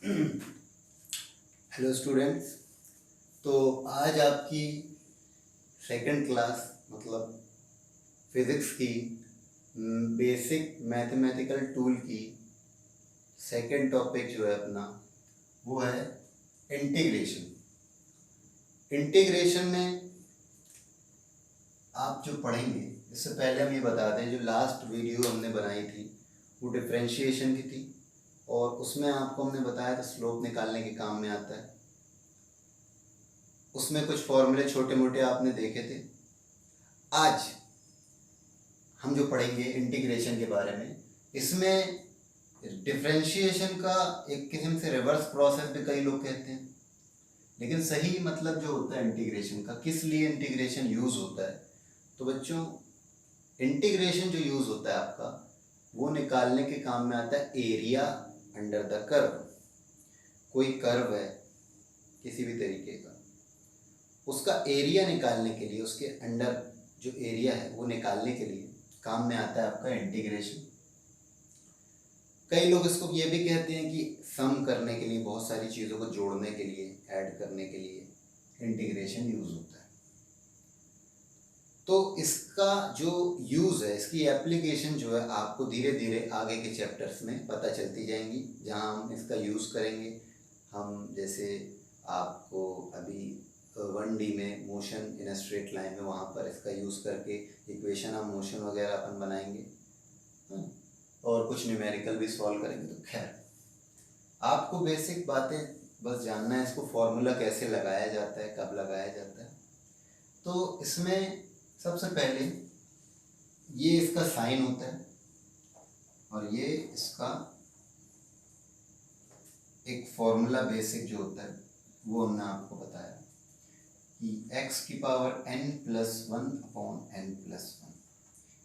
Hello students. तो आज आपकी सेकंड क्लास मतलब फिज़िक्स की बेसिक मैथमेटिकल टूल की सेकंड टॉपिक जो है अपना वो है इंटीग्रेशन। इंटीग्रेशन में आप जो पढ़ेंगे, इससे पहले हम ये बता दें, जो लास्ट वीडियो हमने बनाई थी वो डिफरेंशिएशन की थी और उसमें आपको हमने बताया था स्लोप निकालने के काम में आता है। उसमें कुछ फॉर्मूले छोटे मोटे आपने देखे थे। आज हम जो पढ़ेंगे इंटीग्रेशन के बारे में, इसमें डिफरेंशिएशन का एक किस्म से रिवर्स प्रोसेस भी कई लोग कहते हैं, लेकिन सही मतलब जो होता है इंटीग्रेशन का, किस लिए इंटीग्रेशन यूज़ होता है, तो बच्चों इंटीग्रेशन जो यूज़ होता है आपका वो निकालने के काम में आता है एरिया अंडर द कर्व। कोई कर्व है किसी भी तरीके का, उसका एरिया निकालने के लिए, उसके अंडर जो एरिया है वो निकालने के लिए काम में आता है आपका इंटीग्रेशन। कई लोग इसको ये भी कहते हैं कि सम करने के लिए, बहुत सारी चीज़ों को जोड़ने के लिए, ऐड करने के लिए इंटीग्रेशन यूज़ होता है। तो इसका जो यूज़ है, इसकी एप्लीकेशन जो है आपको धीरे धीरे आगे के चैप्टर्स में पता चलती जाएंगी, जहाँ हम इसका यूज़ करेंगे। हम जैसे आपको अभी 1D में motion in a straight line में, वहाँ पर इसका यूज़ करके इक्वेशन ऑफ मोशन वगैरह अपन बनाएंगे और कुछ न्यूमेरिकल भी सॉल्व करेंगे। तो खैर आपको बेसिक बातें बस जानना है, इसको फॉर्मूला कैसे लगाया जाता है, कब लगाया जाता है। तो इसमें सबसे पहले ये इसका साइन होता है और ये इसका एक फॉर्मूला बेसिक जो होता है वो हमने आपको बताया कि x की पावर n+1 अपॉन n+1।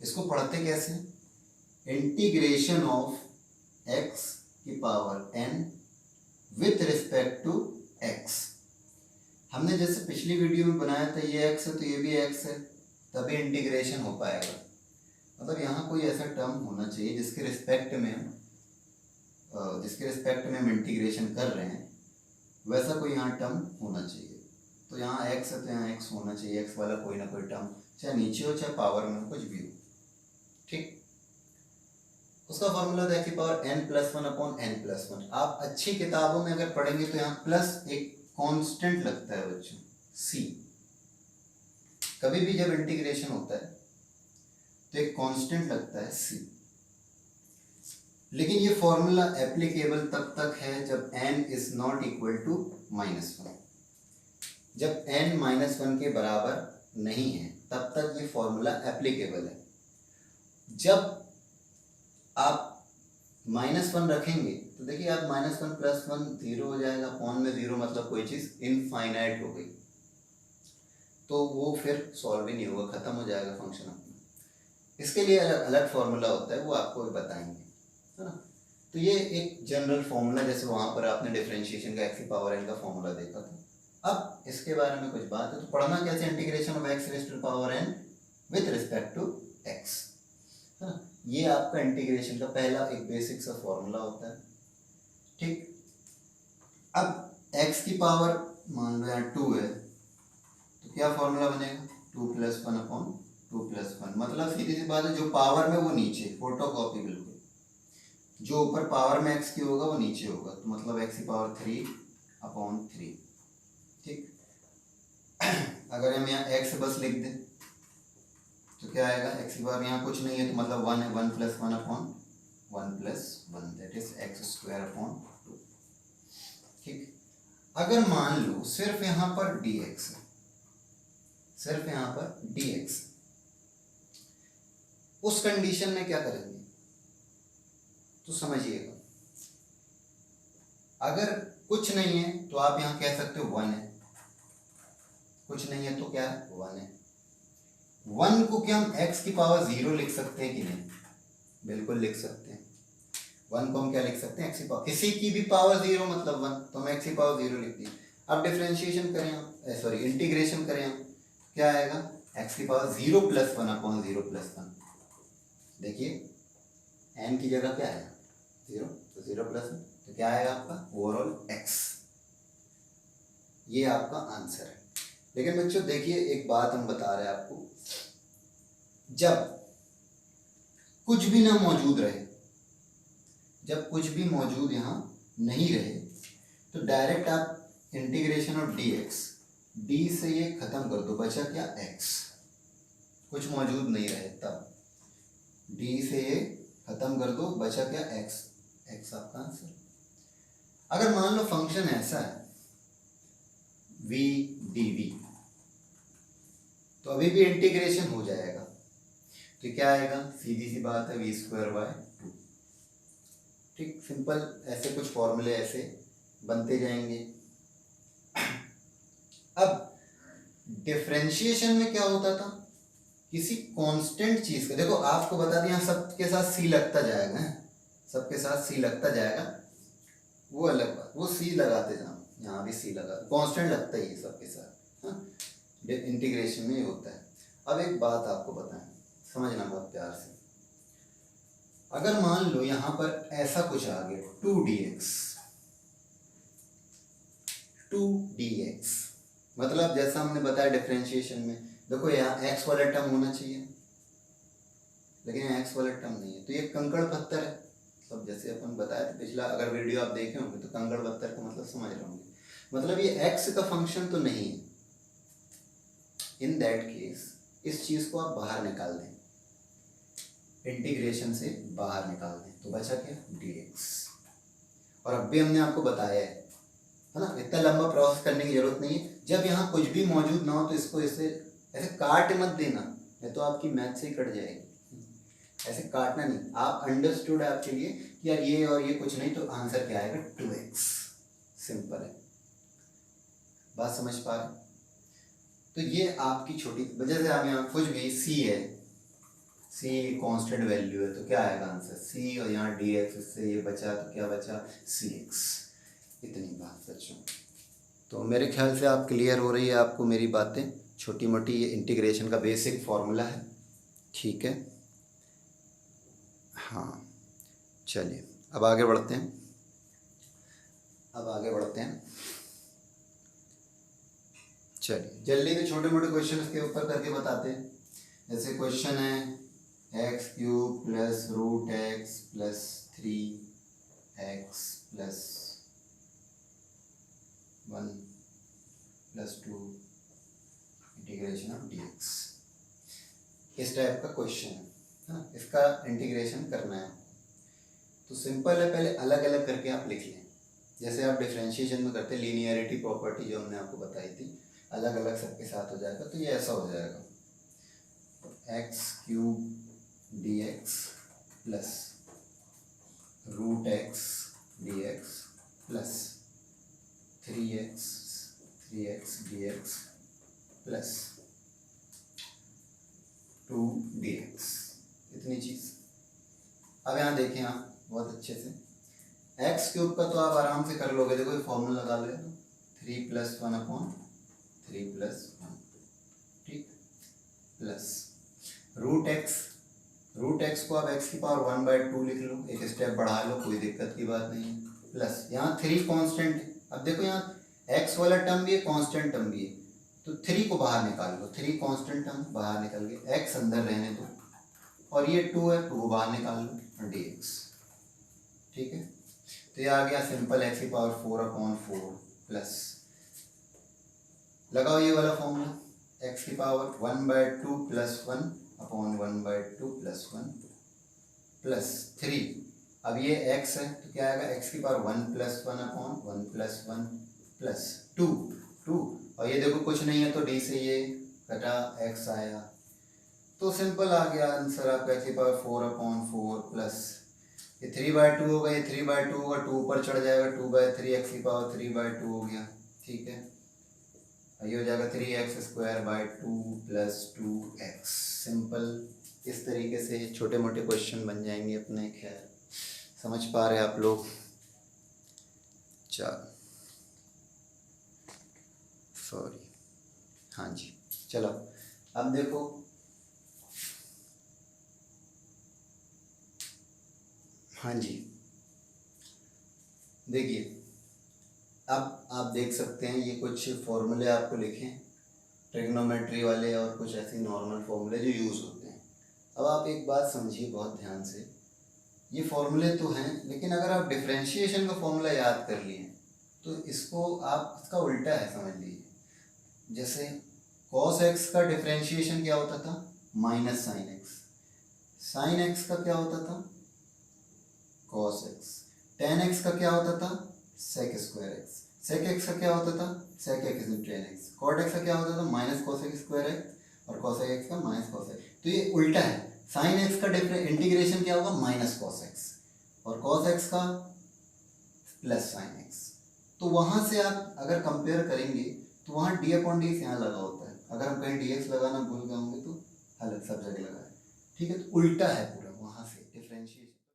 इसको पढ़ते कैसे? इंटीग्रेशन ऑफ x की power n with respect to x। हमने जैसे पिछली वीडियो में बनाया था, ये x है तो ये भी x है, तभी इंटीग्रेशन हो पाएगा। मतलब यहाँ कोई ऐसा टर्म होना चाहिए जिसके रिस्पेक्ट में हम इंटीग्रेशन कर रहे हैं, वैसा कोई यहाँ टर्म होना चाहिए। तो यहाँ x है तो यहाँ x होना चाहिए, x वाला कोई ना कोई टर्म, चाहे नीचे हो चाहे पावर में हो, कुछ भी हो। ठीक, उसका फॉर्मूला था कि पावर n+1 अपॉन n+1। आप अच्छी किताबों में अगर पढ़ेंगे तो यहाँ प्लस एक कांस्टेंट लगता है बच्चों, c। कभी भी जब इंटीग्रेशन होता है तो एक कांस्टेंट लगता है c। लेकिन ये फॉर्मूला एप्लीकेबल तब तक है जब n is not equal to -1। जब n -1 के बराबर नहीं है तब तक ये फॉर्मूला एप्लीकेबल है। जब आप -1 रखेंगे तो देखिए आप -1 + 1 0 हो जाएगा, अपॉन में 0 मतलब कोई चीज़ इनफाइनाइट हो गई, तो वो फिर सॉल्व ही नहीं होगा, ख़त्म हो जाएगा फंक्शन अपना। इसके लिए अलग अलग फॉर्मूला होता है, वो आपको बताएंगे, है ना। तो ये एक जनरल फॉर्मूला, जैसे वहाँ पर आपने डिफरेंशिएशन का x की पावर n का फॉर्मूला देखा था। अब इसके बारे में कुछ बात है तो पढ़ना कैसे, integration of x raise to power n with respect to x, है ना। ये आपका इंटीग्रेशन का पहला एक बेसिक सा फॉर्मूला होता है। ठीक, अब x की पावर मान लो यहाँ 2 है तो क्या फॉर्मूला बनेगा, 2 + 1 अपॉन 2 + 1। मतलब सीधी सी बात है, जो पावर में वो नीचे, फोटोकॉपी बिल्कुल, जो ऊपर पावर में x की होगा वो नीचे होगा, तो मतलब x की पावर 3 अपॉन 3। ठीक, अगर हम यहाँ x बस लिख दें तो क्या आएगा, x की पावर यहाँ कुछ नहीं है तो मतलब 1 है, 1 + 1 upon 1 + 1, that is x² upon 2। ठीक, अगर मान लो सिर्फ यहाँ पर dx है, सिर्फ यहाँ पर dx, उस कंडीशन में क्या करेंगे तो समझिएगा। अगर कुछ नहीं है तो आप यहाँ कह सकते हो 1 है, कुछ नहीं है तो क्या है, 1 है। 1 को क्या हम x की पावर 0 लिख सकते हैं कि नहीं, बिल्कुल लिख सकते हैं। 1 को हम क्या लिख सकते हैं, x की पावर, किसी की भी पावर 0 मतलब 1, तो हम x की पावर 0 लिख दिए। अब डिफरेंशिएशन करें हम, सॉरी इंटीग्रेशन करें हम, क्या आएगा, x की पावर 0 + 1 अपॉन 0 + 1। देखिए n की जगह क्या है 0, तो 0 + 1 तो क्या आएगा आपका ओवरऑल x। ये आपका आंसर है। लेकिन बच्चों देखिए एक बात हम बता रहे हैं आपको, जब कुछ भी ना मौजूद रहे, जब कुछ भी मौजूद यहाँ नहीं रहे, तो डायरेक्ट आप इंटीग्रेशन ऑफ dx, d से ये खत्म कर दो, बचा क्या x। कुछ मौजूद नहीं रहे तब d से ये खत्म कर दो, बचा क्या x। x आपका आंसर। अगर मान लो फंक्शन ऐसा है v dv, तो अभी भी इंटीग्रेशन हो जाएगा, तो क्या आएगा, सीधी सी बात है v स्क्वायर बाय 2। ठीक, सिंपल ऐसे कुछ फॉर्मूले ऐसे बनते जाएंगे। अब डिफरेंशिएशन में क्या होता था, किसी कांस्टेंट चीज का, देखो आपको बता दिया सबके साथ सी लगता जाएगा, सबके साथ सी लगता जाएगा, वो अलग बात, वो सी लगाते जाओ, यहाँ भी सी लगा, कांस्टेंट लगता ही है सबके साथ। हाँ, इंटीग्रेशन में ये होता है। अब एक बात आपको बताएं, समझना बहुत प्यार से। अगर मान लो यहाँ पर ऐसा कुछ आ गया 2dx, मतलब जैसा हमने बताया डिफरेंशिएशन में, देखो यहाँ x वाला टर्म होना चाहिए, लेकिन यहाँ x वाला टर्म नहीं है, तो ये कंकड़ पत्थर है। सब जैसे अपन बताया था पिछला, अगर वीडियो आप देखे होंगे तो कंकड़ पत्थर का मतलब समझ रहे होंगे, मतलब ये x का फंक्शन तो नहीं है। इन दैट केस इस चीज को आप बाहर निकाल दें, इंटीग्रेशन से बाहर निकाल दें, तो बचा क्या dx। और अब भी हमने आपको बताया है ना, इतना लंबा प्रोसेस करने की जरूरत नहीं है। जब यहाँ कुछ भी मौजूद ना हो तो इसको ऐसे ऐसे काट मत देना, नहीं तो आपकी मैथ से ही कट जाएगी। ऐसे काटना नहीं, आप अंडरस्टूड है आपके लिए कि यार ये और ये कुछ नहीं, तो आंसर क्या आएगा 2x। सिंपल है, बात समझ पा रहे। तो ये आपकी छोटी वजह से हम यहाँ कुछ भी c है, c कांस्टेंट वैल्यू है, तो क्या आएगा आंसर c, और यहाँ dx, इससे ये बचा तो क्या बचा cx। इतनी बात बच्चों, तो मेरे ख्याल से आप क्लियर हो रही है आपको मेरी बातें, छोटी मोटी ये इंटीग्रेशन का बेसिक फॉर्मूला है। ठीक है, हाँ चलिए अब आगे बढ़ते हैं, चलिए जल्दी से छोटे मोटे क्वेश्चन के ऊपर करके बताते हैं। जैसे क्वेश्चन है x³ plus root x plus 3x plus 1 plus 2 integration of dx। इस टाइप का क्वेश्चन है ना, इसका इंटीग्रेशन करना है। तो सिंपल है, पहले अलग अलग करके आप लिख लें, जैसे आप डिफरेंशिएशन में करते हैं, लीनियरिटी प्रॉपर्टी जो हमने आपको बताई थी, अलग अलग सबके साथ हो जाएगा, तो ये ऐसा हो जाएगा x³ dx plus root x dx plus 3x dx plus 2 dx, इतनी चीज। अब यहाँ देखें आप बहुत अच्छे से, x³ का तो आप आराम से कर लोगे, देखो ये फॉर्मूला लगा लो, 3 + 1/3 + 1, ठीक, प्लस रूट x को आप x⁴ लिख लो, एक स्टेप बढ़ा लो, कोई दिक्कत की बात नहीं है, प्लस यहाँ 3 कांस्टेंट है। अब देखो यहाँ x वाला टर्म भी है, कांस्टेंट टर्म भी है, तो 3 को बाहर निकाल लो, 3 कांस्टेंट टर्म बाहर निकल गए, x अंदर रहने दो, और ये 2 है, 2 को बाहर निकाल लो, और dx। ठीक है, तो ये आ गया सिंपल x⁴/4 प्लस, लगाओ ये वाला फॉर्मूला, x⁴ 1/2 + 1/1/2 + 1 प्लस 3। अब ये x है तो क्या आएगा, x⁴ 1 + 1/1 + 1 प्लस 2, और ये देखो कुछ नहीं है तो d से ये कटा, x आया, तो सिंपल आ गया आंसर आपका x⁴/4 प्लस ये 3/2 होगा, ये 3/2 होगा, 2 ऊपर चढ़ जाएगा, 2/3 x⁴3/2 हो गया। ठीक है, ये हो जाएगा 3x² 2 + 2x। सिंपल इस तरीके से छोटे मोटे क्वेश्चन बन जाएंगे अपने। खैर समझ पा रहे आप लोग? चलो सॉरी, हाँ जी, चलो अब देखो, हाँ जी देखिए अब आप देख सकते हैं ये कुछ फॉर्मूले आपको लिखे हैं ट्रिग्नोमेट्री वाले और कुछ ऐसे नॉर्मल फॉर्मूले जो यूज़ होते हैं। अब आप एक बात समझिए बहुत ध्यान से, ये फॉर्मूले तो हैं लेकिन अगर आप डिफरेंशिएशन का फॉर्मूला याद कर लिए तो इसको आप इसका उल्टा है समझ लीजिए। जैसे cos x का डिफरेंशिएशन क्या होता था, minus sine x, sine x का क्या होता था, cos x, tan x का क्या होता था, sec square x, sec x का क्या होता था, sec x into tan x, cot x का क्या होता था, minus cos x square x और cos x का माइनस cos x। तो ये उल्टा है, साइन x का इंटीग्रेशन क्या होगा, माइनस cos x और cos x का प्लस साइन x। तो वहाँ से आप अगर कंपेयर करेंगे तो वहाँ डी अपॉन डी यहाँ लगा होता है, अगर हम कहीं dx लगाना भूल गए होंगे तो अलग सब जगह लगा है, ठीक है। तो उल्टा है।